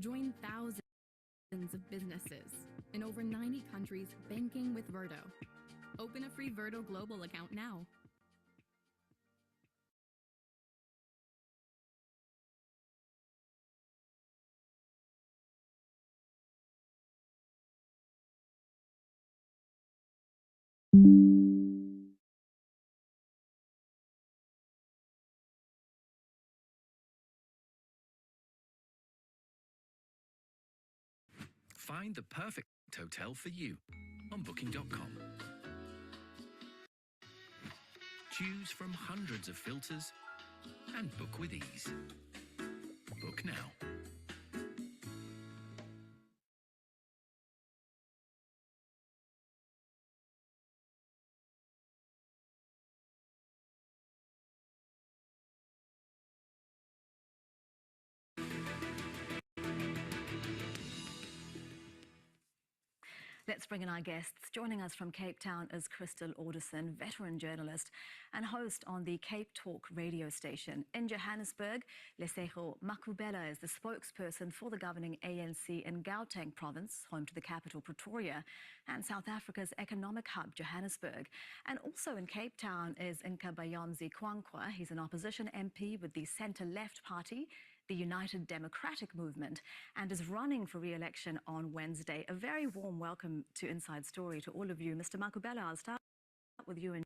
Join thousands of businesses in over 90 countries banking with Verdo. Open a free Verdo Global account now. Find the perfect hotel for you on Booking.com. Choose from hundreds of filters and book with ease. Book now. Let's bring in our guests. Joining us from Cape Town is Crystal Alderson, veteran journalist and host on the Cape Talk radio station. In Johannesburg, Lesego Makubela is the spokesperson for the governing ANC in Gauteng province, home to the capital Pretoria, and South Africa's economic hub, Johannesburg. And also in Cape Town is Nkabayomzi Kwankwa. He's an opposition MP with the centre-left party, the United Democratic Movement, and is running for re-election on Wednesday. A very warm welcome to Inside Story to all of you. Mr. Makubela, I'll start with you.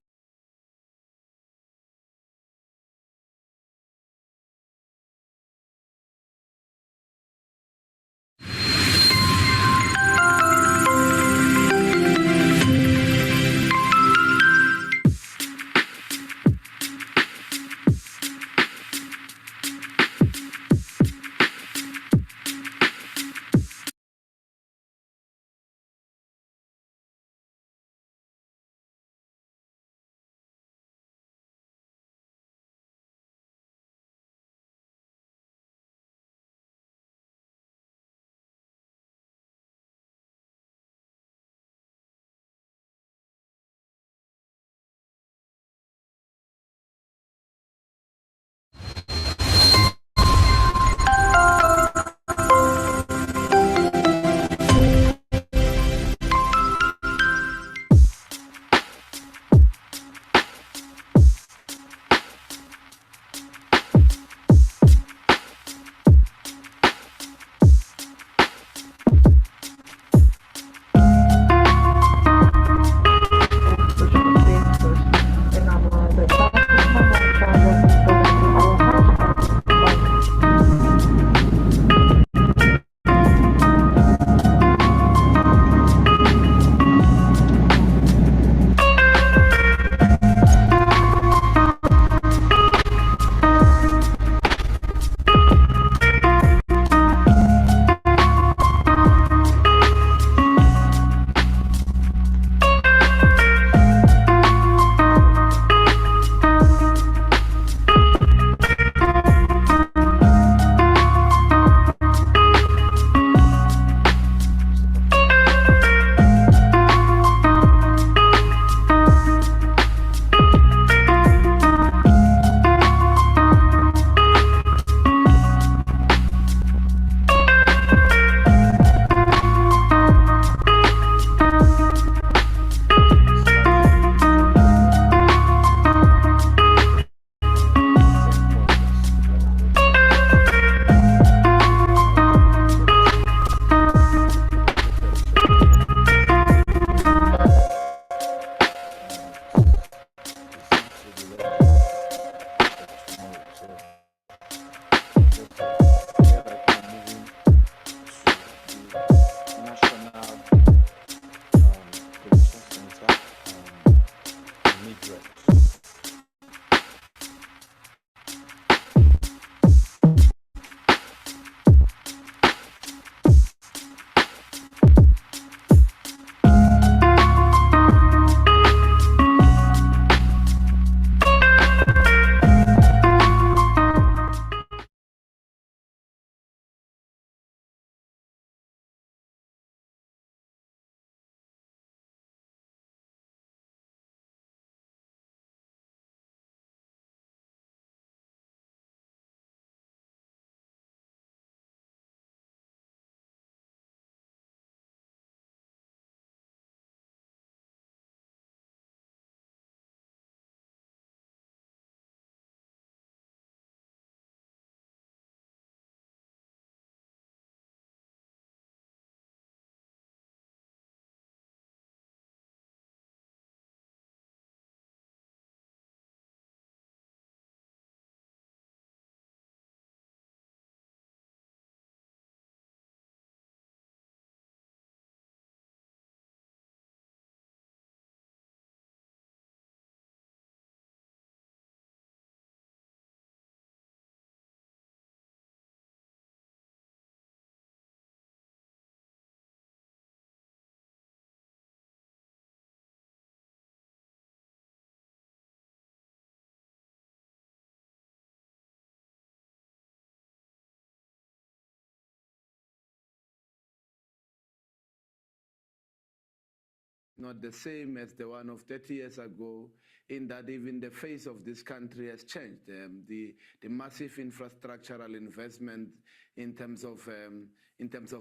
not the same as the one of 30 years ago, in that even the face of this country has changed. The massive infrastructural investment in terms of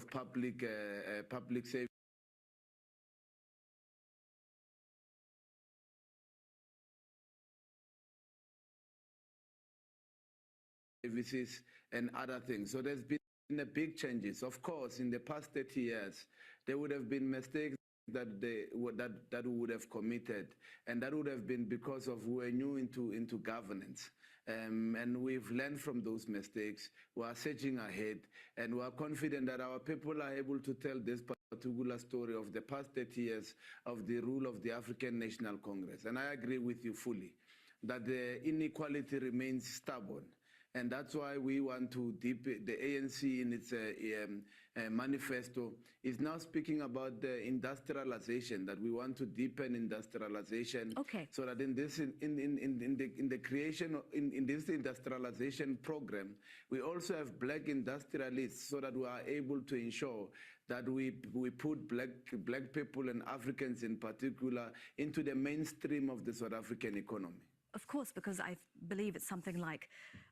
public services and other things. So there's been a big changes. Of course, in the past 30 years, there would have been mistakes that we would have committed, and that would have been because of we were new into governance. And we've learned from those mistakes. We are surging ahead, and we are confident that our people are able to tell this particular story of the past 30 years of the rule of the African National Congress. And I agree with you fully that the inequality remains stubborn. And that's why we want to deepen the ANC in its manifesto is now speaking about the industrialization, that we want to deepen industrialization. Okay. So that in this in the creation in this industrialization program, we also have black industrialists, so that we are able to ensure that we put black people and Africans in particular into the mainstream of the South African economy. Of course, because I believe it's something like,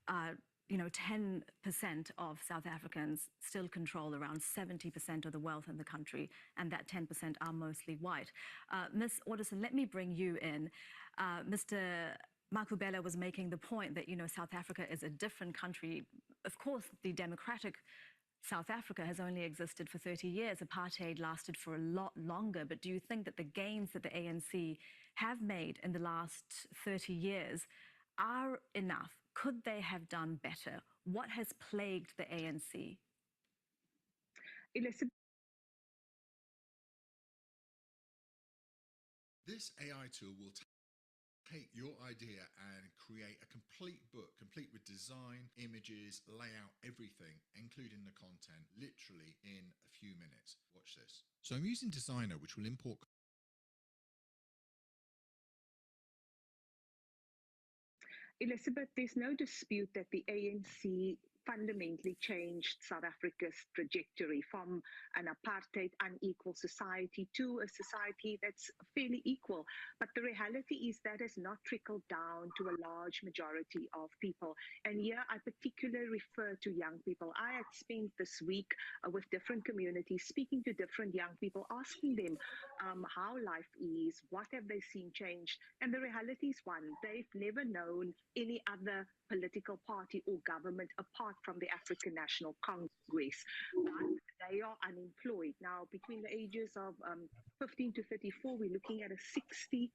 10% of South Africans still control around 70% of the wealth in the country, and that 10% are mostly white. Ms. Alderson, let me bring you in. Mr. Makubela was making the point that, South Africa is a different country. Of course, the democratic South Africa has only existed for 30 years. Apartheid lasted for a lot longer. But do you think that the gains that the ANC have made in the last 30 years are enough? Could they have done better? What has plagued the ANC? Elizabeth. This AI tool will take your idea and create a complete book, complete with design, images, layout, everything, including the content, literally in a few minutes. Watch this. So I'm using Designer, which will import. Elizabeth, there's no dispute that the ANC fundamentally changed South Africa's trajectory from an apartheid, unequal society to a society that's fairly equal. But the reality is that has not trickled down to a large majority of people. And here I particularly refer to young people. I had spent this week with different communities, speaking to different young people, asking them how life is, what have they seen change. And the reality is one, they've never known any other political party or government apart from the African National Congress. But they are unemployed. Now, between the ages of 15 to 34, we're looking at a 60%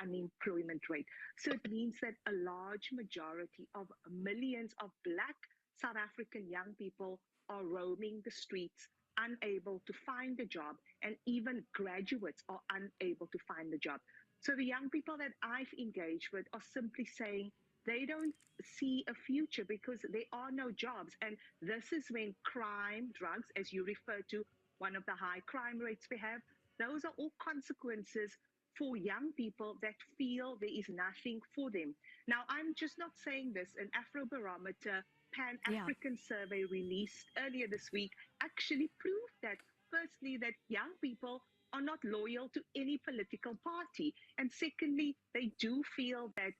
unemployment rate. So it means that a large majority of millions of Black South African young people are roaming the streets, unable to find a job, and even graduates are unable to find a job. So the young people that I've engaged with are simply saying they don't see a future because there are no jobs. And this is when crime, drugs, as you refer to, one of the high crime rates we have, those are all consequences for young people that feel there is nothing for them. Now, I'm just not saying this. An Afrobarometer Pan-African survey released earlier this week actually proved that, firstly, that young people are not loyal to any political party. And secondly, they do feel that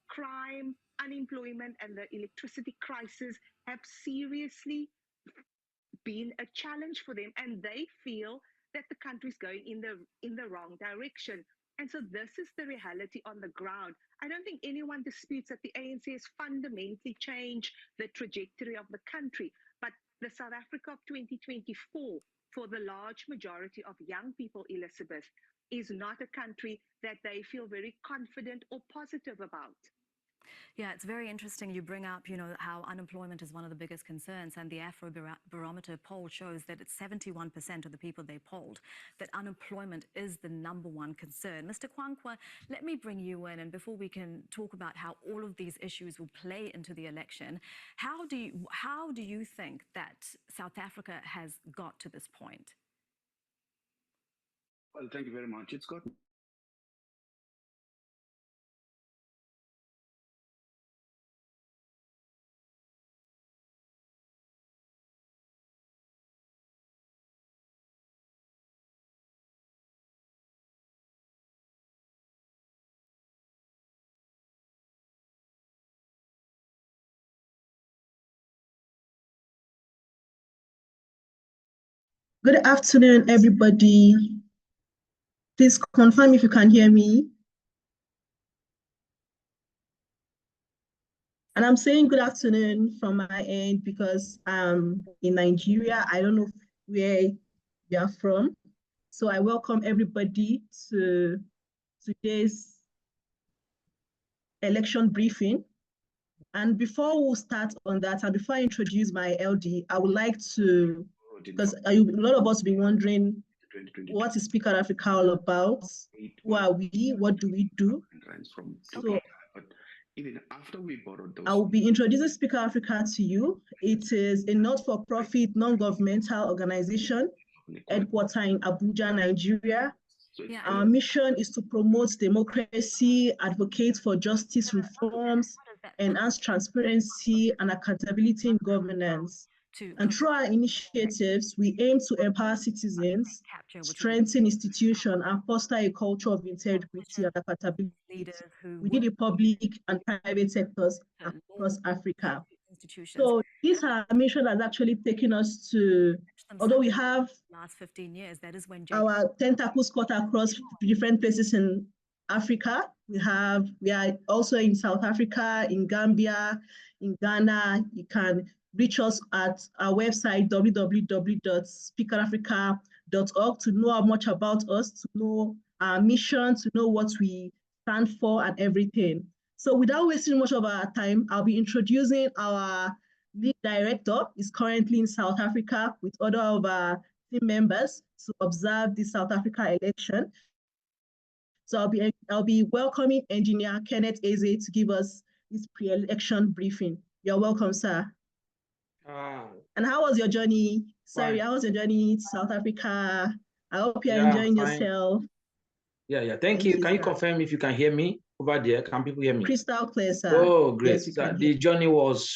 crime, unemployment, and the electricity crisis have seriously been a challenge for them. And they feel that the country's going in the wrong direction. And so this is the reality on the ground. I don't think anyone disputes that the ANC has fundamentally changed the trajectory of the country. But the South Africa of 2024, for the large majority of young people, Elizabeth, is not a country that they feel very confident or positive about. Yeah, it's very interesting you bring up, how unemployment is one of the biggest concerns, and the Afrobarometer poll shows that it's 71% of the people they polled that unemployment is the #1 concern. Mr. Kwankwa, let me bring you in, and before we can talk about how all of these issues will play into the election, how do you think that South Africa has got to this point? Well, thank you very much. It's got Good afternoon, everybody. Please confirm if you can hear me. And I'm saying good afternoon from my end because I'm in Nigeria. I don't know where you are from. So I welcome everybody to today's election briefing. And before we start on that, and before I introduce my LD, I would like to, because a lot of us will be wondering, what is Speak Out Africa all about? Who are we? What do we do? So even after we borrowed those, I will be introducing Speak Out Africa to you. It is a not-for-profit, non-governmental organization headquartered in Abuja, Nigeria. Our mission is to promote democracy, advocate for justice reforms, enhance transparency and accountability in governance. And through our initiatives, we aim to empower citizens, strengthen institutions, and foster a culture of integrity and accountability within the public and private sectors across Africa. So this our mission has actually taken us to, although we have last 15 years, that is when our tentacles cut across different places in Africa. We are also in South Africa, in Gambia, in Ghana. You can reach us at our website, www.speakerafrica.org, to know much about us, to know our mission, to know what we stand for and everything. So without wasting much of our time, I'll be introducing our lead director. Is currently in South Africa with other of our team members to observe the South Africa election. So I'll be welcoming Engineer Kenneth Eze to give us this pre-election briefing. You're welcome, sir. And how was your journey? Sorry, how was your journey to South Africa? I hope you're enjoying yourself. Yeah. Thank you. Can you confirm if you can hear me over there? Can people hear me? Crystal clear, sir. Oh, great. Yes, the journey was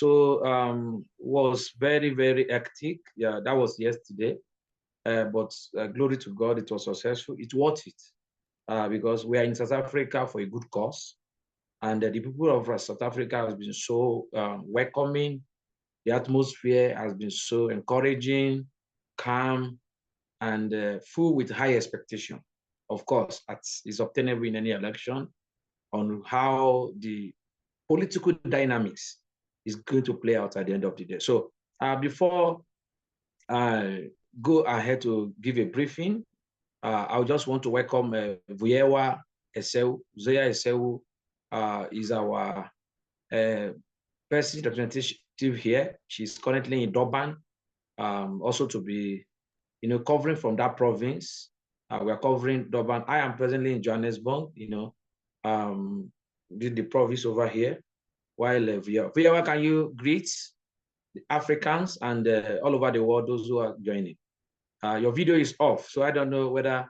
was very, very hectic. Yeah, that was yesterday. But glory to God, it was successful. It's worth it because we are in South Africa for a good cause. And the people of South Africa has been so welcoming. The atmosphere has been so encouraging, calm, and full with high expectation. Of course, as is obtainable in any election, on how the political dynamics is going to play out at the end of the day. So before I go ahead to give a briefing, I just want to welcome Vuyewa Eseu. Zoya Eseu is our president representative here. She's currently in Durban, also to be, covering from that province. We are covering Durban. I am presently in Johannesburg, the province over here, while Vuyewa, can you greet the Africans and all over the world, those who are joining? Your video is off, so I don't know whether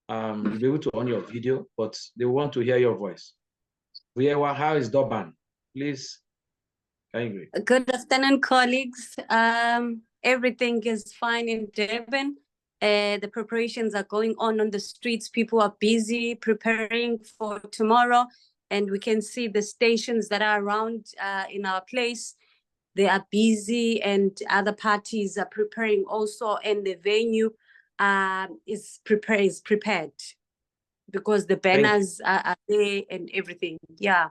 you'll be able to on your video, but they want to hear your voice. Vuyewa, how is Durban? Please, can you greet? Good afternoon, colleagues. Everything is fine in Durban. The preparations are going on the streets. People are busy preparing for tomorrow, and we can see the stations that are around in our place. They are busy, and other parties are preparing also, and the venue is prepared because the banners are there and everything. Yeah,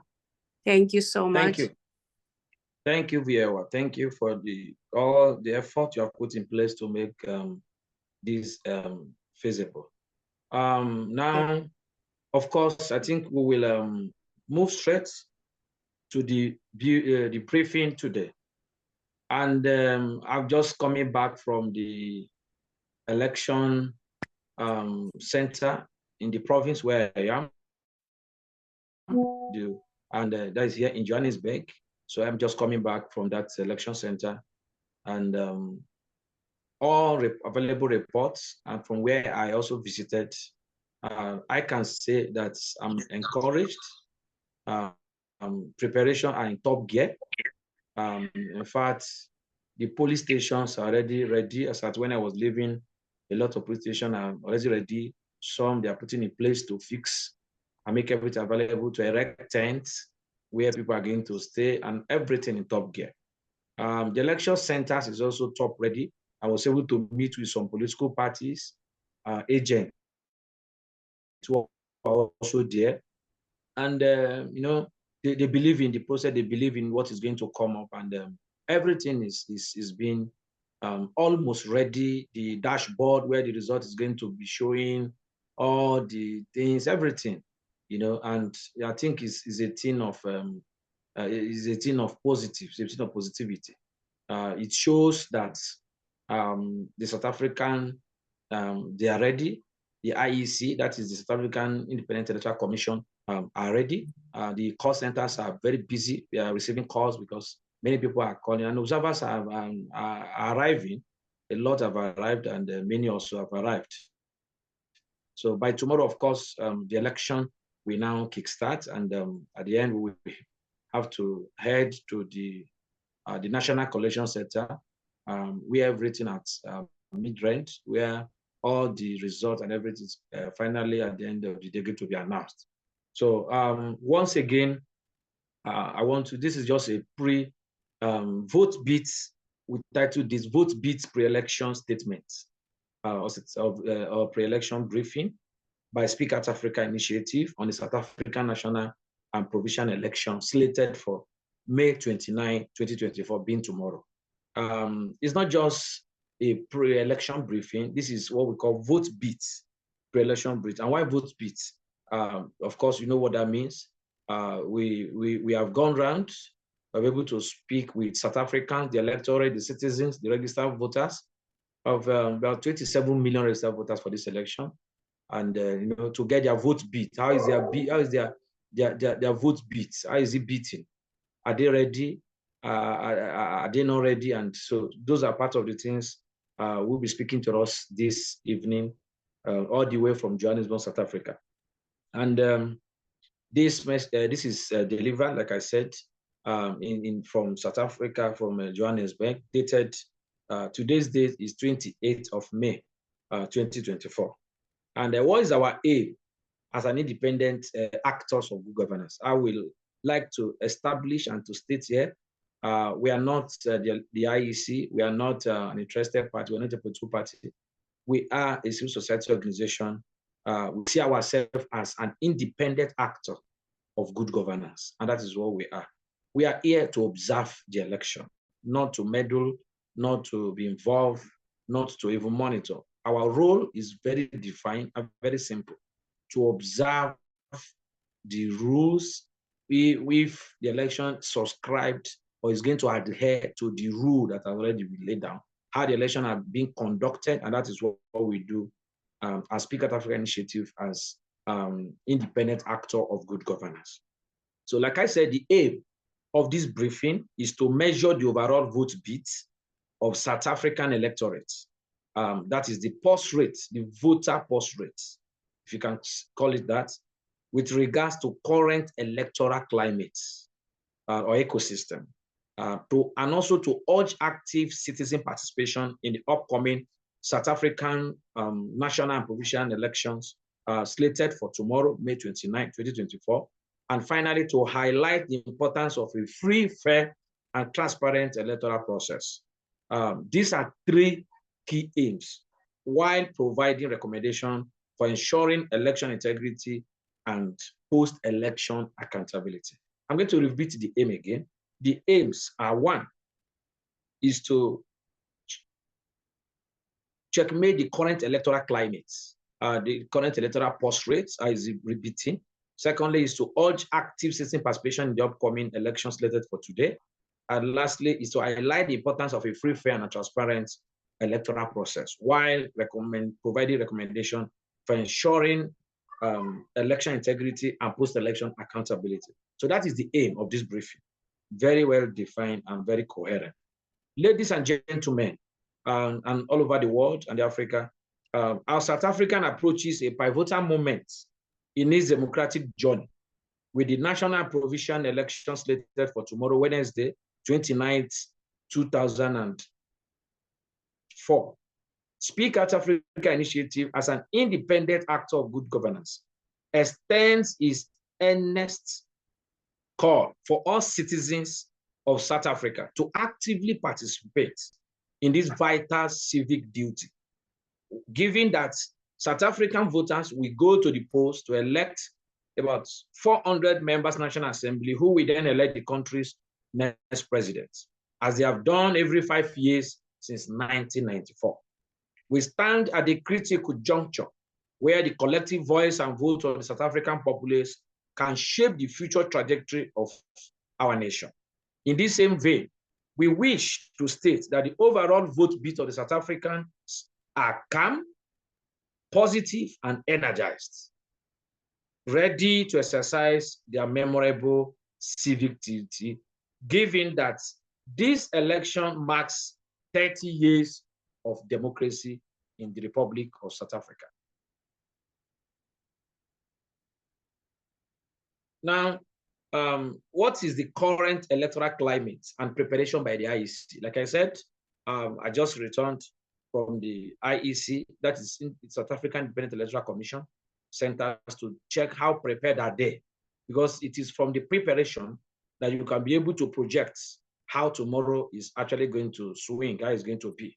thank you so much. Thank you, Vuyewa. Thank you for all the effort you have put in place to make this feasible. Now, of course, I think we will move straight to the briefing today. And I'm just coming back from the election center in the province where I am, and that is here in Johannesburg. So I'm just coming back from that election center, and all available reports, and from where I also visited, I can say that I'm encouraged. Preparation are in top gear. In fact, the police stations are already ready. As at when I was leaving, a lot of police stations are already ready. Some they are putting in place to fix and make everything available, to erect tents where people are going to stay, and everything in top gear. The election centers is also top ready. I was able to meet with some political parties, agents who are also there. And, you know, they believe in the process, they believe in what is going to come up, and everything is being almost ready. The dashboard where the result is going to be showing, all the things, everything, you know, and I think is a thing of positive, a thing of positivity. It shows that the South African, they are ready. The IEC, that is the South African Independent Electoral Commission, are ready. The call centers are very busy. They are receiving calls because many people are calling, and observers are arriving. A lot have arrived, and many also have arrived. So by tomorrow, of course, the election will now kickstart, and at the end, we will have to head to the National Collation Center. We have written at mid-range, where all the results and everything is finally at the end of the day going to be announced. So once again, this is just a vote beats, we titled this Vote Beats Pre-Election Statement or Pre-Election Briefing by Speak Out Africa Initiative on the South African National and Provincial Election slated for May 29, 2024, being tomorrow. It's not just a pre-election briefing. This is what we call vote beats, pre-election briefing. And why vote beats? Of course, you know what that means. We have gone round, we're able to speak with South Africans, the electorate, the citizens, the registered voters of about 27 million registered voters for this election, and you know, to get their vote beat. How is their vote beat? How is it beating? Are they ready? Are they not ready? And so those are part of the things we'll be speaking to us this evening, all the way from Johannesburg, South Africa. And this is delivered, like I said, from South Africa, from Johannesburg, dated, today's date is 28th of May, 2024. And what is our aim as an independent actors of good governance? I will like to establish and to state here, we are not the IEC, we are not an interested party, we're not a political party. We are a civil society organization. We see ourselves as an independent actor of good governance, and that is what we are. We are here to observe the election, not to meddle, not to be involved, not to even monitor. Our role is very defined and very simple: to observe the rules. If the election subscribed or is going to adhere to the rule that has already been laid down, how the election are being conducted, and that is what we do as Speak Out Africa Initiative, as independent actor of good governance. So like I said, the aim of this briefing is to measure the overall vote beat of South African electorates. That is the pulse rate, the voter pulse rate, if you can call it that, with regards to current electoral climate or ecosystem, and also to urge active citizen participation in the upcoming South African national and provincial elections slated for tomorrow, May 29, 2024. And finally, to highlight the importance of a free, fair, and transparent electoral process. These are three key aims, while providing recommendation for ensuring election integrity and post-election accountability. I'm going to repeat the aim again. The aims are: one, is to checkmate the current electoral climate, the current electoral pulse rates, is repeating. Secondly, is to urge active citizen participation in the upcoming elections slated for today. And lastly, is to highlight the importance of a free, fair, and transparent electoral process, while providing recommendation for ensuring election integrity and post-election accountability. So that is the aim of this briefing. Very well defined and very coherent. Ladies and gentlemen, and all over the world and Africa, our South African approaches a pivotal moment in its democratic journey, with the national and provincial elections slated for tomorrow, Wednesday, 29th, 2004. Speak Out Africa Initiative, as an independent actor of good governance, extends its earnest call for all citizens of South Africa to actively participate in this vital civic duty, given that South African voters will go to the polls to elect about 400 members National Assembly, who will then elect the country's next president, as they have done every 5 years since 1994. We stand at a critical juncture where the collective voice and vote of the South African populace can shape the future trajectory of our nation. In this same vein, we wish to state that the overall vote beat of the South Africans are calm, positive, and energized, ready to exercise their memorable civic duty, given that this election marks 30 years of democracy in the Republic of South Africa. Now, what is the current electoral climate and preparation by the IEC? Like I said, I just returned from the IEC, that is the South African Independent Electoral Commission, centers to check how prepared are they, because it is from the preparation that you can be able to project how tomorrow is actually going to swing, how it's going to be.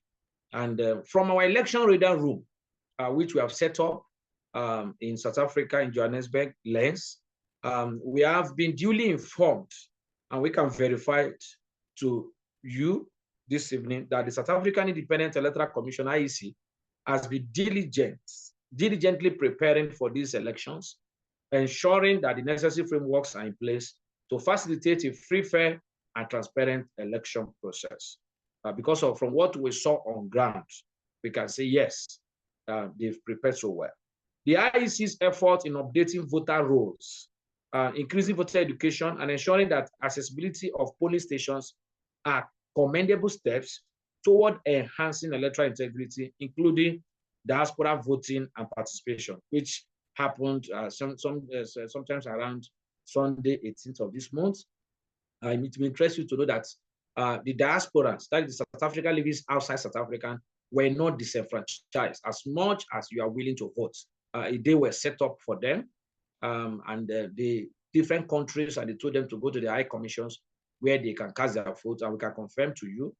And from our election radar room, which we have set up in South Africa, in Johannesburg, Lens, we have been duly informed, and we can verify it to you this evening, that the South African Independent Electoral Commission, IEC, has been diligently preparing for these elections, ensuring that the necessary frameworks are in place to facilitate a free, fair, and transparent election process. Because from what we saw on ground, we can say, yes, they've prepared so well. The IEC's effort in updating voter rolls, increasing voter education, and ensuring that accessibility of polling stations are commendable steps toward enhancing electoral integrity, including diaspora voting and participation, which happened sometimes around Sunday, 18th of this month. It will interest you to know that the diasporans, that is the South African living outside South Africa, were not disenfranchised as much as you are willing to vote. They were set up for them, and the different countries, and they told them to go to the high commissions where they can cast their votes, and we can confirm to you,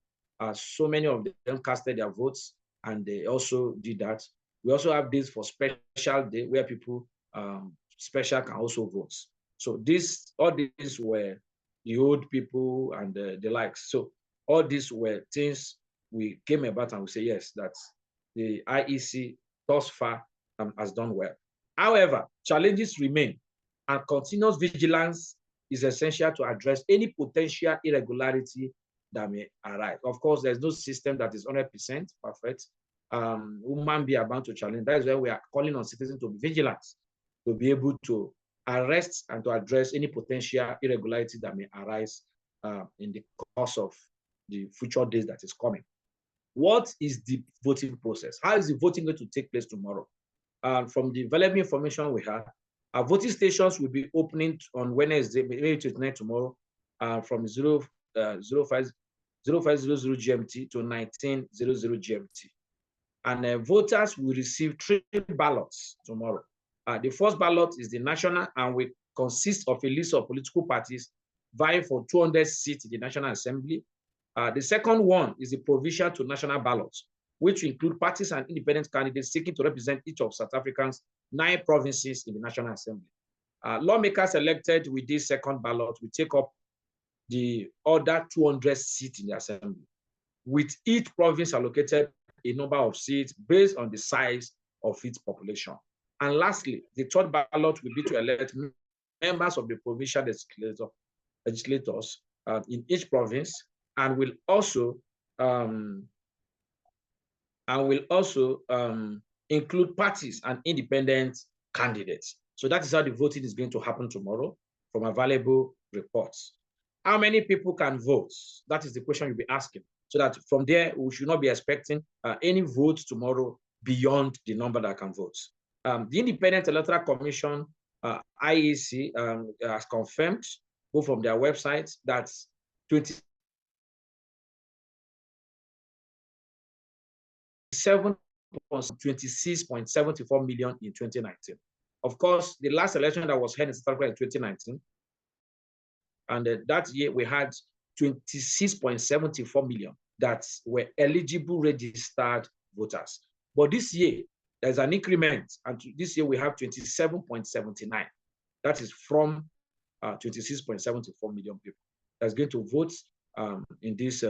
so many of them casted their votes, and they also did that. We also have this for special day where people special can also vote. So all these were the old people and the likes. So all these were things we came about and we say, yes, that the IEC thus far has done well. However, challenges remain, and continuous vigilance is essential to address any potential irregularity that may arise. Of course, there's no system that is 100% perfect. Human beings are bound to challenge. That is why we are calling on citizens to be vigilant, to be able to arrest and to address any potential irregularity that may arise in the course of the future days that is coming. What is the voting process? How is the voting going to take place tomorrow? From the available information we have, our voting stations will be opening on Wednesday, maybe tonight, tomorrow, from 0500 GMT to 1900 GMT. And voters will receive 3 ballots tomorrow. The first ballot is the national and will consist of a list of political parties vying for 200 seats in the National Assembly. The second one is the provincial to national ballots, which include parties and independent candidates seeking to represent each of South Africa's 9 provinces in the National Assembly. Lawmakers elected with this second ballot will take up the other 200 seats in the Assembly, with each province allocated a number of seats based on the size of its population. And lastly, the third ballot will be to elect members of the provincial legislators in each province, and will also include parties and independent candidates. So that is how the voting is going to happen tomorrow from available reports. How many people can vote? That is the question you'll be asking. So that from there, we should not be expecting any votes tomorrow beyond the number that can vote. The Independent Electoral Commission, IEC, has confirmed, both from their website, that 26.74 million in 2019. Of course, the last election that was held in South Africa in 2019, and that year we had 26.74 million. that were eligible registered voters. But this year, there's an increment, and this year we have 27.79. That is from 26.74 million people that's going to vote in this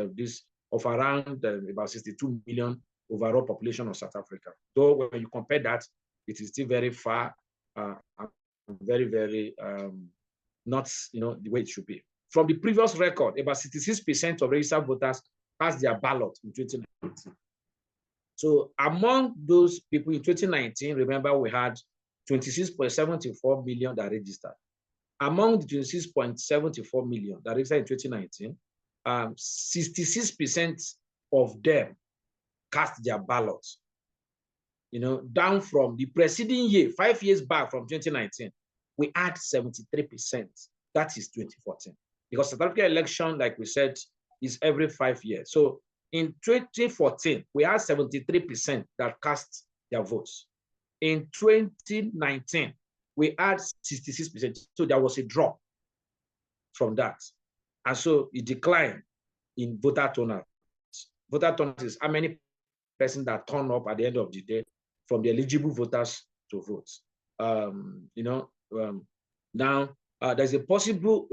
of around about 62 million overall population of South Africa. Though when you compare that, it is still very far, very, very not the way it should be. From the previous record, about 66% of registered voters cast their ballot in 2019. So among those people in 2019, remember we had 26.74 million that registered. Among the 26.74 million that registered in 2019, 66% of them cast their ballots. Down from the preceding year, 5 years back from 2019, we had 73%. That is 2014. Because South Africa election, like we said, is every 5 years. So in 2014, we had 73% that cast their votes. In 2019, we had 66%. So there was a drop from that. And so it declined in voter turnout. Voter turnout is how many persons that turn up at the end of the day from the eligible voters to vote. Now, there's a possible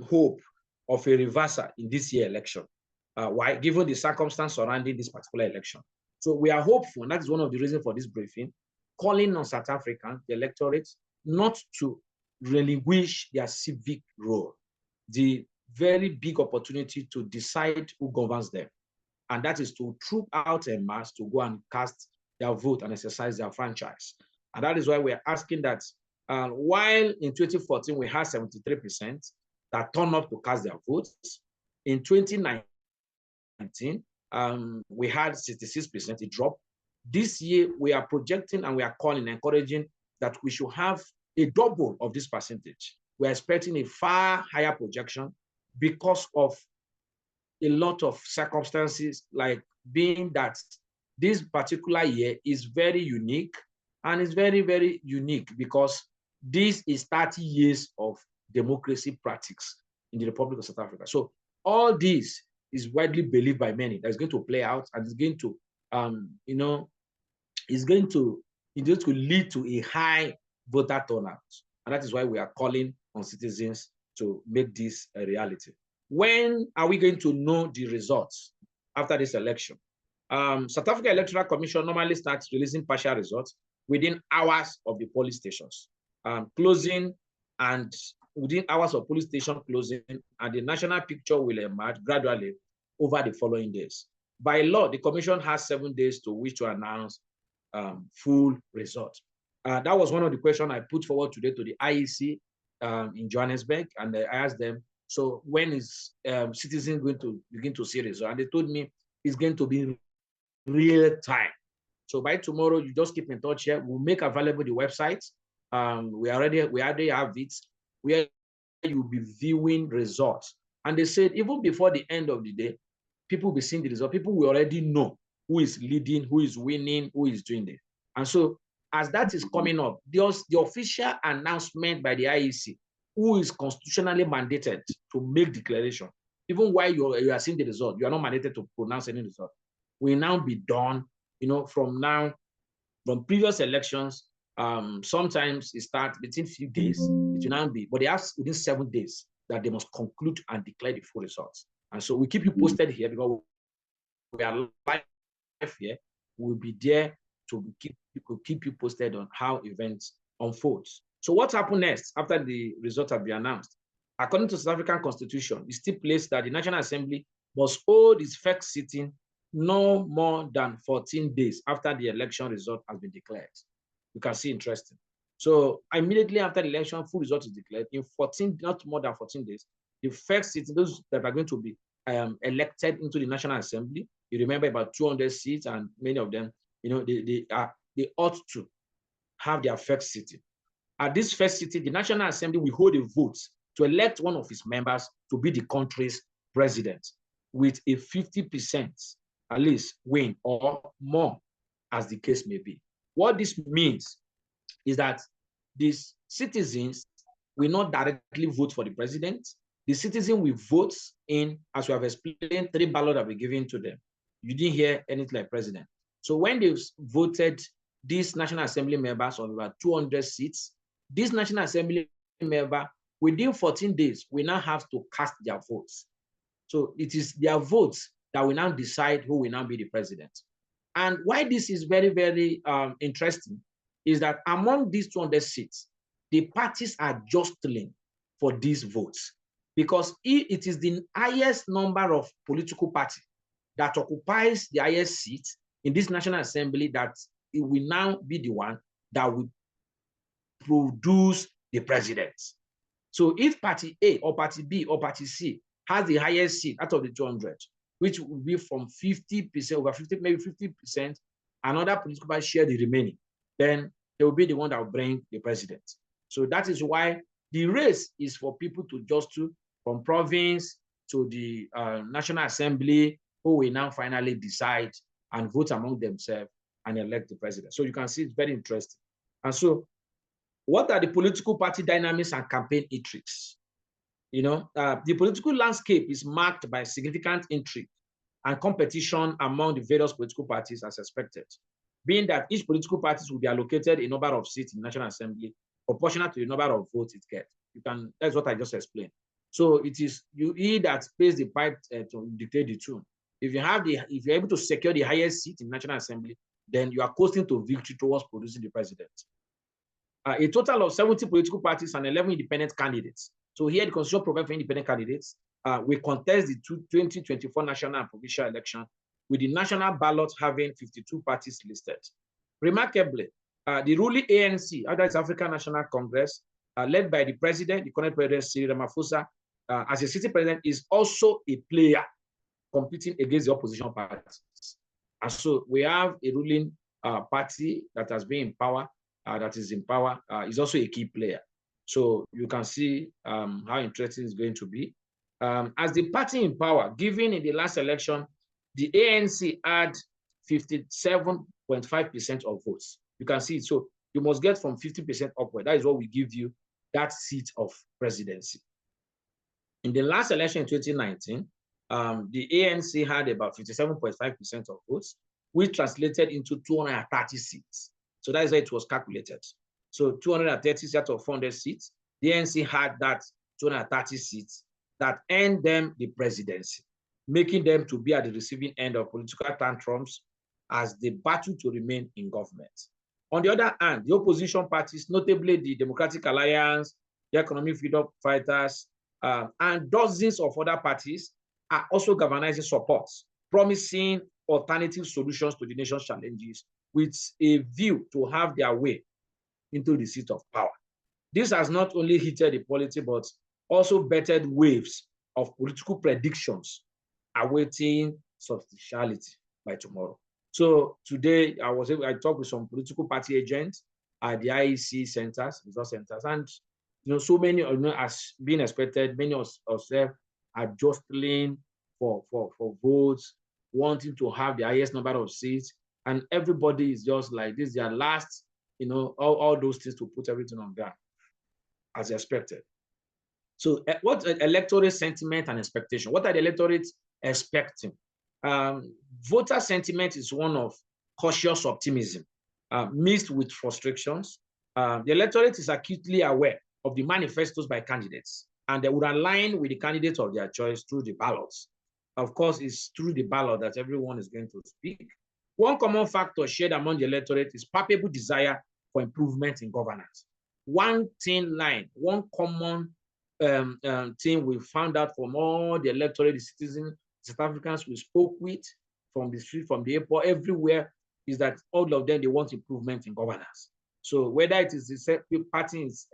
hope of a reversal in this year's election. Why? Given the circumstance surrounding this particular election. So we are hopeful, and that's one of the reasons for this briefing, calling on South Africans, the electorate, not to relinquish their civic role, the very big opportunity to decide who governs them. And that is to troop out en masse to go and cast their vote and exercise their franchise. And that is why we're asking that while in 2014 we had 73% that turned up to cast their votes, in 2019 we had 66%, a drop. This year we are projecting and we are calling, encouraging that we should have a double of this percentage. We're expecting a far higher projection because of a lot of circumstances, like being that this particular year is very unique, and it's very, very unique because this is 30 years of democracy practice in the Republic of South Africa. So all this is widely believed by many that is going to play out, and it's going to, it's going to lead to a high voter turnout. And that is why we are calling on citizens to make this a reality. When are we going to know the results after this election? South Africa Electoral Commission normally starts releasing partial results within hours of the polling stations closing, and within hours of polling station closing, and the national picture will emerge gradually over the following days. By law, the commission has 7 days to which to announce full results. That was one of the questions I put forward today to the IEC in Johannesburg, and I asked them, so when is citizens going to begin to see results? And they told me it's going to be real time. So by tomorrow, you just keep in touch here. We'll make available the website. We already have it, where you'll be viewing results. And they said even before the end of the day, people will be seeing the result. People will already know who is leading, who is winning, who is doing it. And so as that is coming up, the official announcement by the IEC, who is constitutionally mandated to make declaration, even while you are seeing the result, you are not mandated to pronounce any result, will now be done, from now, from previous elections. Sometimes it starts within a few days, it will now be, but they ask within 7 days that they must conclude and declare the full results. And so we keep you posted here because we are live here. We'll be there to keep you posted on how events unfolds. So what happened next after the results have been announced? According to the South African Constitution, it stipulates that the National Assembly must hold its first sitting no more than 14 days after the election result has been declared. You can see interesting. So immediately after the election, full result is declared in 14, not more than 14 days. The first sitting, those that are going to be elected into the National Assembly, you remember about 200 seats, and many of them, they ought to have their first sitting. At this first sitting, the National Assembly will hold a vote to elect one of its members to be the country's president with a 50% at least win or more, as the case may be. What this means is that these citizens will not directly vote for the president. The citizen will vote in, as we have explained, 3 ballots that were given to them. You didn't hear anything like president. So when they voted these National Assembly members of about 200 seats, this National Assembly member, within 14 days, we now have to cast their votes. So it is their votes that will now decide who will now be the president. And why this is very, very interesting is that among these 200 seats, the parties are jostling for these votes, because it is the highest number of political parties that occupies the highest seat in this National Assembly that it will now be the one that will produce the president. So if party A or party B or party C has the highest seat out of the 200, which will be from 50%, over 50, maybe 50%, another political party share the remaining, then they will be the one that will bring the president. So that is why the race is for people to just to, from province to the National Assembly, who will now finally decide and vote among themselves and elect the president. So you can see it's very interesting. And so what are the political party dynamics and campaign intrigues? You know, the political landscape is marked by significant intrigue and competition among the various political parties as expected, being that each political party will be allocated a number of seats in the National Assembly proportional to the number of votes it gets. That's what I just explained. So it is he that pays the pipe to dictate the tune. If you're able to secure the highest seat in the National Assembly, then you are coasting to victory towards producing the president. A total of 70 political parties and 11 independent candidates. So here the Constitution provides for independent candidates. We contest the 2024 national and provincial election, with the national ballot having 52 parties listed. Remarkably, the ruling ANC, that is African National Congress, led by the president, the current president Cyril Ramaphosa, as a sitting president, is also a player competing against the opposition parties. And so we have a ruling party that has been in power, that is in power, is also a key player. So you can see how interesting it's going to be. As the party in power, given in the last election, the ANC had 57.5% of votes. You can see it. So you must get from 50% upward. That is what we give you that seat of presidency. In the last election in 2019, the ANC had about 57.5% of votes, which translated into 230 seats. So that is how it was calculated. So 230 seats out of 400 seats, the ANC had that 230 seats that earned them the presidency, making them to be at the receiving end of political tantrums as they battle to remain in government. On the other hand, the opposition parties, notably the Democratic Alliance, the Economic Freedom Fighters, and dozens of other parties, are also galvanizing support, promising alternative solutions to the nation's challenges with a view to have their way into the seat of power. This has not only heated the polity, but also bettered waves of political predictions awaiting substantiality by tomorrow. So today, I talked with some political party agents at the IEC centers, resort centers, and so many, as being expected, many of us are jostling for votes, wanting to have the highest number of seats, and everybody is just like this, their last, all those things to put everything on ground, as expected. So what electorate sentiment and expectation? What are the electorates expecting? Voter sentiment is one of cautious optimism mixed with frustrations. The electorate is acutely aware of the manifestos by candidates, and they would align with the candidates of their choice through the ballots. Of course, it's through the ballot that everyone is going to speak. One common factor shared among the electorate is palpable desire for improvement in governance. One thin line, one common thing we found out from all the electorate, the citizens, South Africans we spoke with, from the street, from the airport, everywhere, is that all of them, they want improvement in governance. So whether it is the party is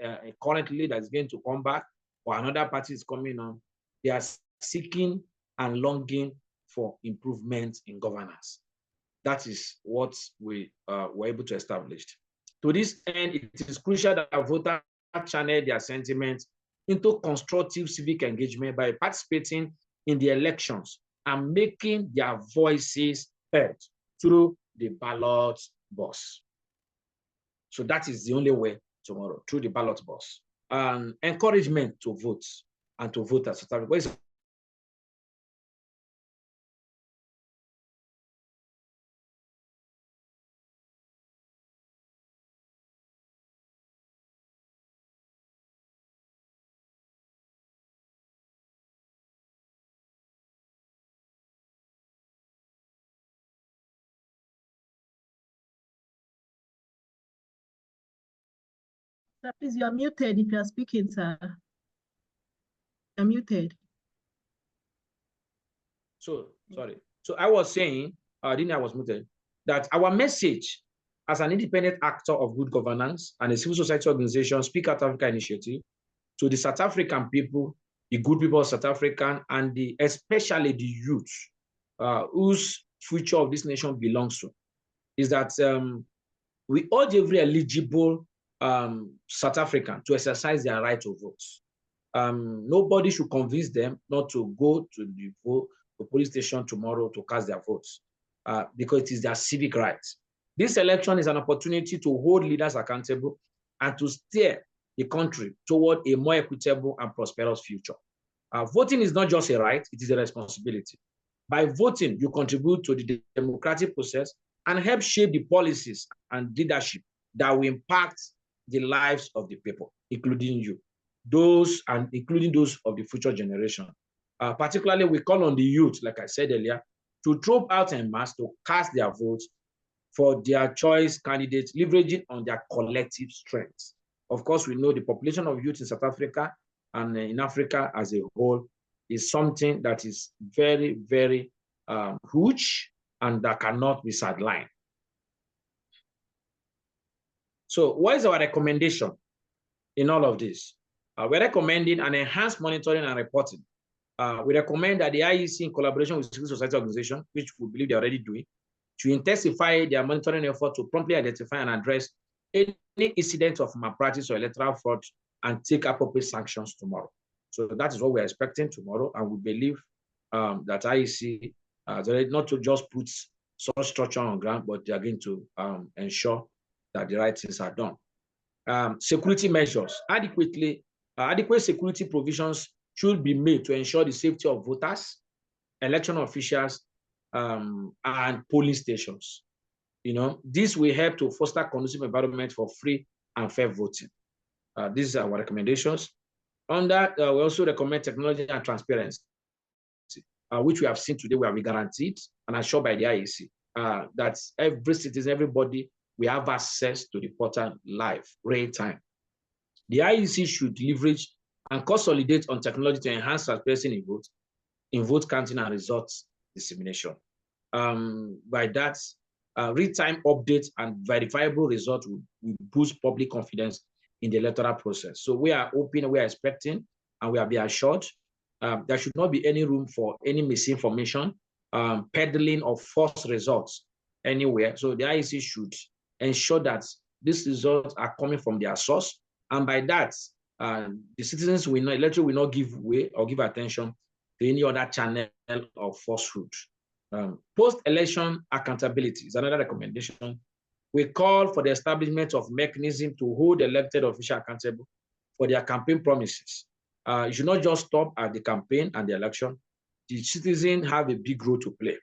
currently that is going to come back, or another party is coming on, they are seeking and longing for improvement in governance. That is what we were able to establish. To this end, it is crucial that voters channel their sentiments into constructive civic engagement by participating in the elections and making their voices heard through the ballot box. So that is the only way tomorrow, through the ballot box. Encouragement to vote. and to vote as South Africa. Sir, please, you are muted if you are speaking, sir. You're muted. So, sorry. So I was saying, I was muted, that our message as an independent actor of good governance and a civil society organization, Speak Out Africa Initiative, to the South African people, the good people of South Africa, and especially the youth, whose future of this nation belongs to, is that we urge every eligible South African to exercise their right to vote. Nobody should convince them not to go to the police station tomorrow to cast their votes, because it is their civic right. This election is an opportunity to hold leaders accountable and to steer the country toward a more equitable and prosperous future. Voting is not just a right, it is a responsibility. By voting, you contribute to the democratic process and help shape the policies and leadership that will impact the lives of the people, including you, including those of the future generation. Particularly, we call on the youth, like I said earlier, to troop out en masse to cast their votes for their choice candidates, leveraging on their collective strengths. Of course, we know the population of youth in South Africa and in Africa as a whole is something that is very, very huge and that cannot be sidelined. So what is our recommendation in all of this? We're recommending an enhanced monitoring and reporting. We recommend that the IEC, in collaboration with civil society organizations, which we believe they're already doing, to intensify their monitoring effort to promptly identify and address any incident of malpractice or electoral fraud and take appropriate sanctions tomorrow. So that is what we're expecting tomorrow, and we believe that IEC is already not to just put such structure on ground, but they are going to ensure that the right things are done. Security measures. Adequate security provisions should be made to ensure the safety of voters, election officials, and polling stations. This will help to foster a conducive environment for free and fair voting. These are our recommendations. On that, we also recommend technology and transparency, which we have seen today, we have guaranteed and assured by the IEC that every citizen, everybody, we have access to the portal live, real time. The IEC should leverage and consolidate on technology to enhance transparency in vote counting and results dissemination. By that, real-time updates and verifiable results will boost public confidence in the electoral process. So we are hoping, we are expecting, and we are being assured there should not be any room for any misinformation, peddling of false results anywhere. So the IEC should ensure that these results are coming from their source, and by that, the citizens will not, electorate will not give way or give attention to any other channel of falsehood. Post-election accountability is another recommendation. We call for the establishment of mechanism to hold elected officials accountable for their campaign promises. It should not just stop at the campaign and the election. The citizens have a big role to play.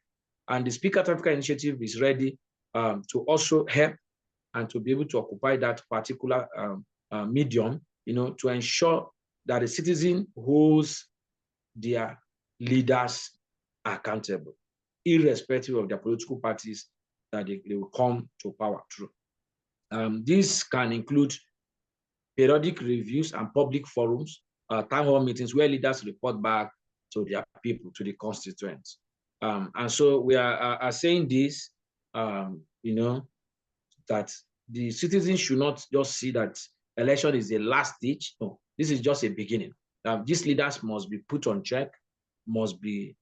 And the Speak Out Africa Initiative is ready to also help and to be able to occupy that particular medium, to ensure that the citizen holds their leaders accountable, irrespective of their political parties that they will come to power through. This can include periodic reviews and public forums, town hall meetings where leaders report back to their people, to the constituents. And so we are saying this, that the citizens should not just see that election is the last stage. No, this is just a beginning. These leaders must be put on check, must be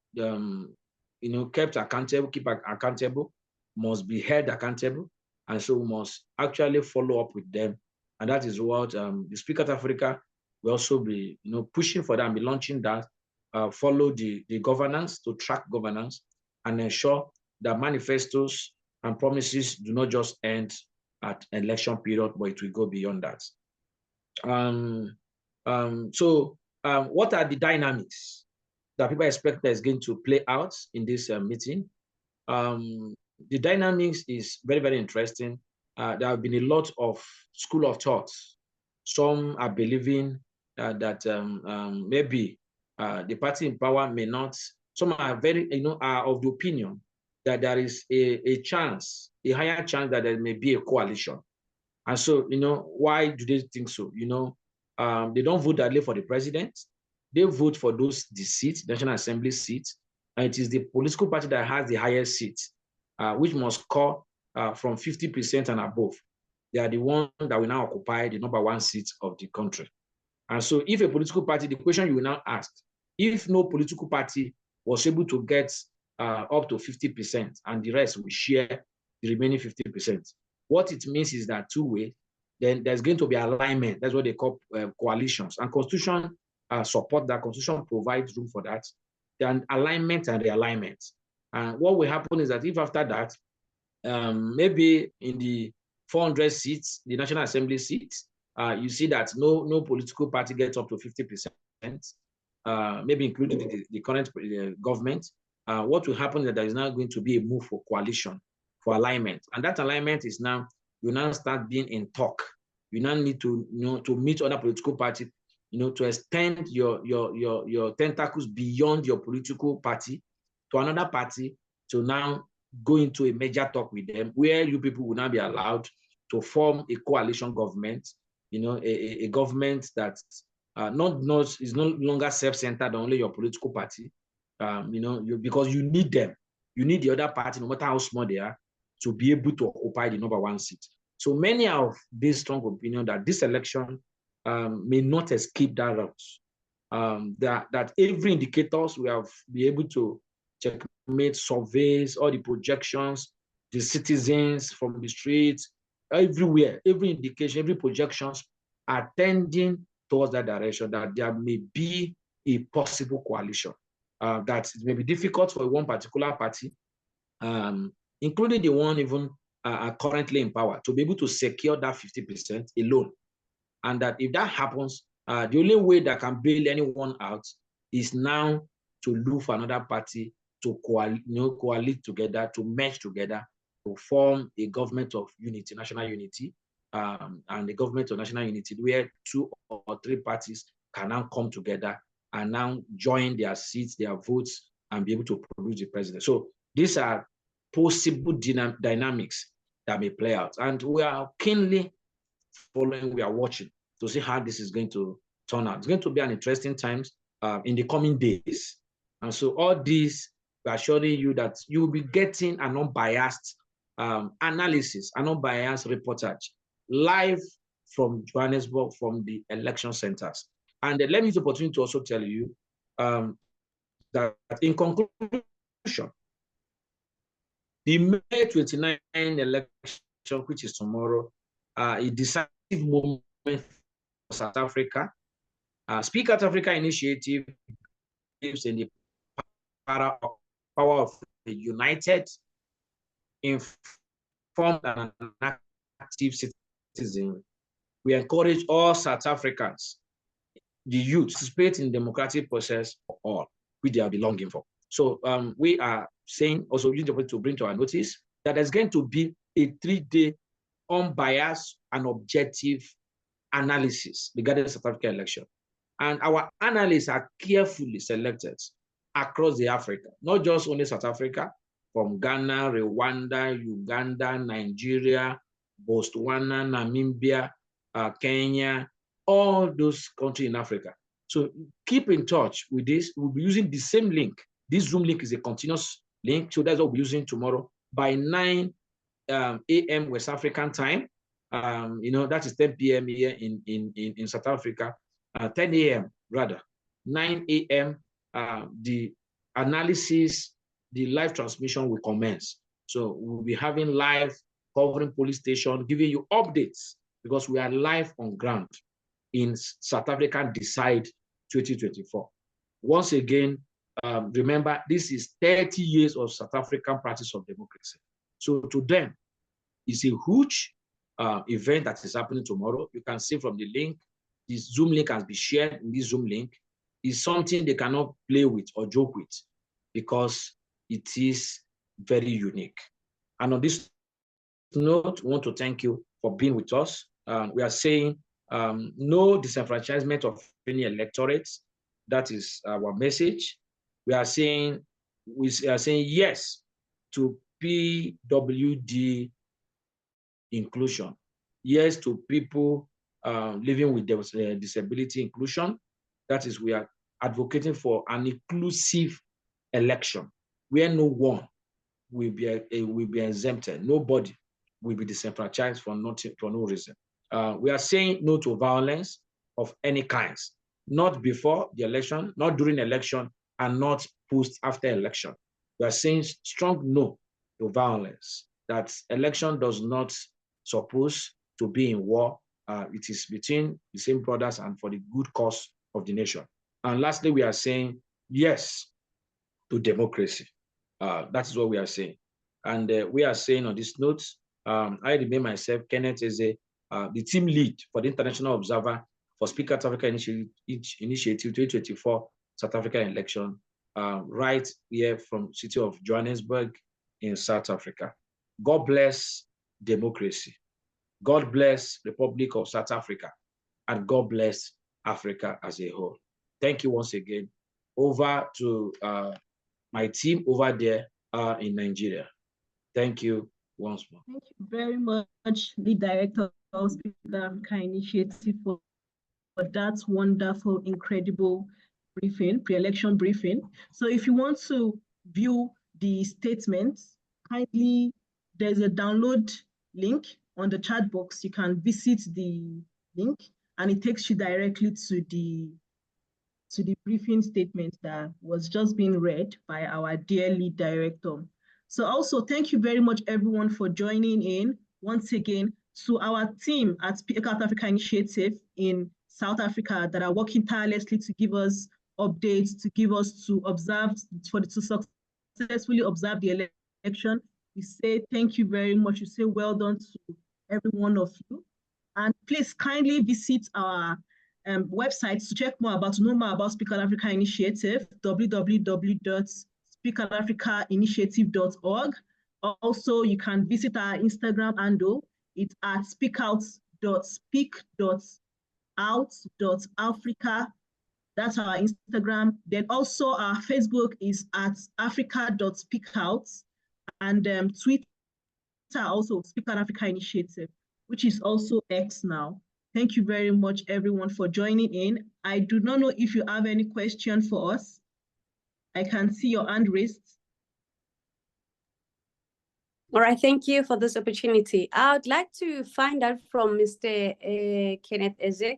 kept accountable, must be held accountable, and so we must actually follow up with them. And that is what the Speak Out Africa will also be pushing for them, be launching that, follow the governance, to track governance and ensure that manifestos and promises do not just end at election period, but it will go beyond that. So what are the dynamics that people expect that is going to play out in this meeting? The dynamics is very, very interesting. There have been a lot of school of thought. Some are believing that maybe the party in power may not. Some are very, are of the opinion that there is a chance, a higher chance that there may be a coalition. And so, why do they think so? They don't vote directly for the president. They vote for the seats, National Assembly seats, and it is the political party that has the highest seats, which must score from 50% and above. They are the one that will now occupy the #1 seat of the country. And so if a political party, the question you will now ask, if no political party was able to get up to 50% and the rest will share the remaining 50%, what it means is that two ways, then there's going to be alignment. That's what they call coalitions. And Constitution support that. Constitution provides room for that. Then alignment and realignment. And what will happen is that if after that, maybe in the 400 seats, the National Assembly seats, you see that no political party gets up to 50%, maybe including the current government. What will happen is that there is now going to be a move for coalition, for alignment. And that alignment is now, you now start being in talk. You now need to, to meet other political parties, to extend your tentacles beyond your political party to another party, to now go into a major talk with them, where you people will now be allowed to form a coalition government, a government that is no longer self-centered on only your political party, because you need them. You need the other party, no matter how small they are, to be able to occupy the #1 seat. So many of these strong opinion that this election may not escape that route. That every indicators we have been able to checkmate surveys, all the projections, the citizens from the streets, everywhere, every indication, every projections are tending towards that direction, that there may be a possible coalition. That it may be difficult for one particular party, including the one even currently in power, to be able to secure that 50% alone. And that if that happens, the only way that can bail anyone out is now to look for another party to coalesce together, to merge together, to form a government of unity, national unity, and the government of national unity, where 2 or 3 parties can now come together and now join their seats, their votes, and be able to produce the president. So these are possible dynamics that may play out. And we are keenly following, we are watching to see how this is going to turn out. It's going to be an interesting times in the coming days. And so all this, we are assuring you that you will be getting an unbiased analysis, an unbiased reportage live from Johannesburg, from the election centers. And let me use the opportunity to also tell you that in conclusion, the May 29 election, which is tomorrow, a decisive moment for South Africa. Speak Out Africa initiative believes in the power of the united, informed, and active citizen. We encourage all South Africans, the youth, to participate in the democratic process for all, which they are belonging for. So we are saying, also using the opportunity to bring to our notice, that there's going to be a 3-day unbiased and objective analysis regarding the South African election. And our analysts are carefully selected across the Africa, not just only South Africa, from Ghana, Rwanda, Uganda, Nigeria, Botswana, Namibia, Kenya, all those countries in Africa. So keep in touch with this. We'll be using the same link. This Zoom link is a continuous link, so that's what we'll be using tomorrow by 9 a.m. West African time. That is 10 p.m. here in South Africa, 10 a.m. rather, 9 a.m. The analysis, the live transmission will commence. So we'll be having live covering police station, giving you updates, because we are live on ground in South African Decide 2024. Once again, remember, this is 30 years of South African practice of democracy. So to them, it's a huge event that is happening tomorrow. You can see from the link, this Zoom link has been shared in this Zoom link. is something they cannot play with or joke with because it is very unique. And on this note, we want to thank you for being with us. We are saying no disenfranchisement of any electorates. That is our message. We are saying yes to PWD inclusion. Yes to people living with disability inclusion. That is, we are advocating for an inclusive election where no one will be exempted. Nobody will be disenfranchised for no reason. We are saying no to violence of any kinds, not before the election, not during election, and not post after election. We are saying strong no to violence, that election does not suppose to be in war. It is between the same brothers and for the good cause of the nation. And lastly, we are saying yes to democracy. That is what we are saying. And we are saying on this note, I remain myself, Kenneth Eze, the team lead for the International Observer for Speak Out Africa Initiative 2024 South African election, right here from city of Johannesburg in South Africa. God bless democracy. God bless Republic of South Africa. And God bless Africa as a whole. Thank you once again. Over to my team over there in Nigeria. Thank you once more. Thank you very much, Lead Director of Speak Africa Initiative, for that wonderful, incredible briefing, pre-election briefing. So if you want to view the statements, kindly, there's a download link on the chat box. You can visit the link and it takes you directly to the briefing statement that was just being read by our dear Lead Director. So also, thank you very much, everyone, for joining in once again to our team at Speak Out Africa Initiative in South Africa that are working tirelessly to give us updates, to observe, to successfully observe the election. We say thank you very much. We say well done to every one of you. And please kindly visit our websites to know more about Speak Out Africa Initiative, www.speakoutatafricainitiative.org. Also, you can visit our Instagram handle. It's at speakout.speak.out.africa. That's our Instagram. Then also our Facebook is at africa.speakout, and Twitter also Speak Out Africa Initiative, which is also X now. Thank you very much, everyone, for joining in. I do not know if you have any question for us. I can see your hand raised. All right, thank you for this opportunity. I would like to find out from Mr. Kenneth Eze.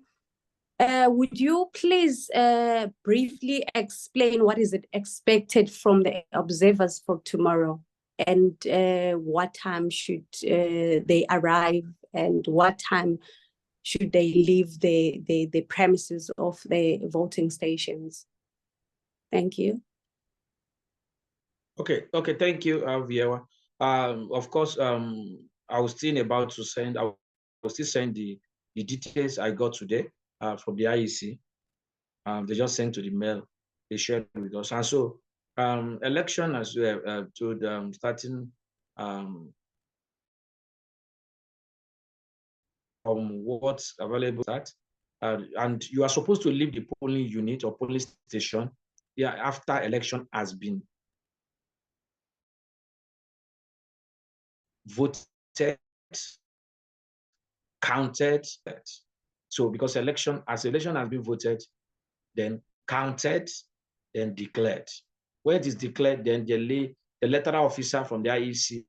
Would you please briefly explain what is expected from the observers for tomorrow, and what time should they arrive, and what time should they leave the premises of the voting stations? Thank you. Okay, thank you, Vieira. Of course, I was still about to send, I was still send the details I got today from the IEC. They just sent to the mail, they shared with us. And so, election, as we have told, starting from what's available at, and you are supposed to leave the polling unit or polling station after election has been voted, counted. So because election has been voted, then counted, then declared. When it is declared, then the electoral officer from the IEC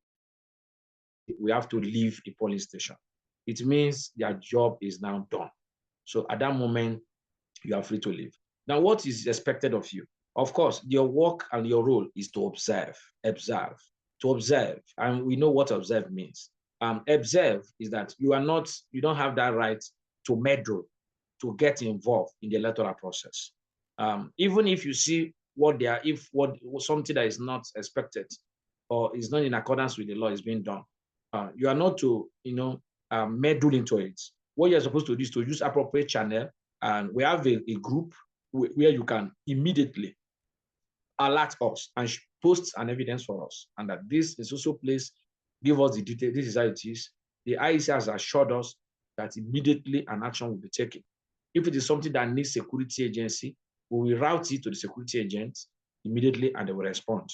will have to leave the polling station. It means their job is now done. So at that moment, you are free to leave. Now, what is expected of you? Of course, your work and your role is to observe. And we know what observe means. Observe is that you don't have that right to meddle, to get involved in the electoral process. Even if you see something that is not expected or is not in accordance with the law is being done, you are not to, meddle into it. What you're supposed to do is to use appropriate channel, and we have a group where you can immediately alert us and post an evidence for us, and that this is also place, give us the detail, this is how it is. The IEC has assured us that immediately an action will be taken. If it is something that needs security agency, we will route it to the security agent immediately and they will respond.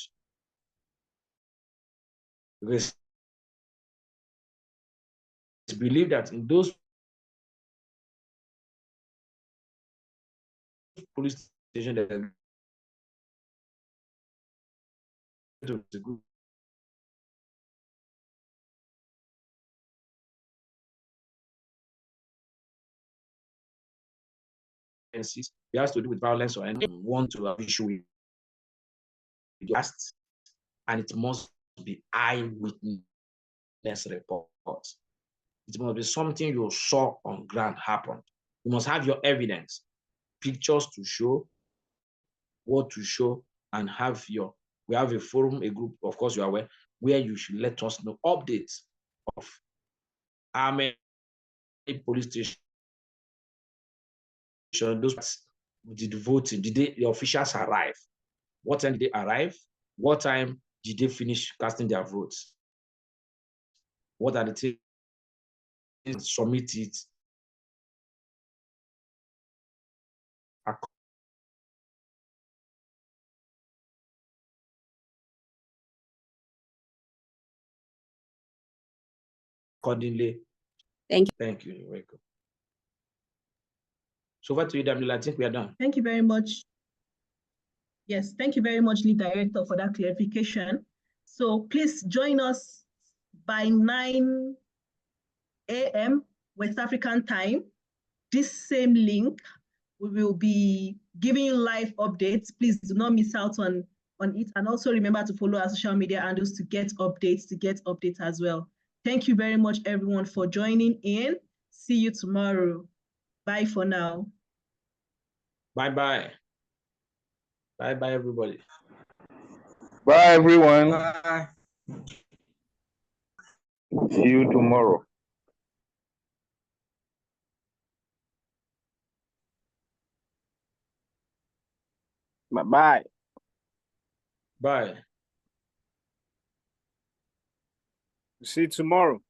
Because it's believed that in those police stations that the group it has to do with violence or anything want to have issue with last, and it must be eyewitness report. It must be something you saw on ground happen. You must have your evidence, pictures to show, what to show, and have your, we have a forum, a group, of course you are aware, where you should let us know updates of how many police stations, those did voting, did the officials arrive? What time did they arrive? What time did they finish casting their votes? What are the things? Submit it accordingly. Thank you. Thank you. You're welcome. So over to you, Damila. I think we are done. Thank you very much. Yes, thank you very much, Lead Director, for that clarification. So please join us by 9 a.m. West African time. This same link, we will be giving you live updates. Please do not miss out on it. And also remember to follow our social media handles to get updates as well. Thank you very much, everyone, for joining in. See you tomorrow. Bye for now. Bye-bye. Bye-bye, everybody. Bye, everyone. Bye. See you tomorrow. Bye-bye. Bye. See you tomorrow.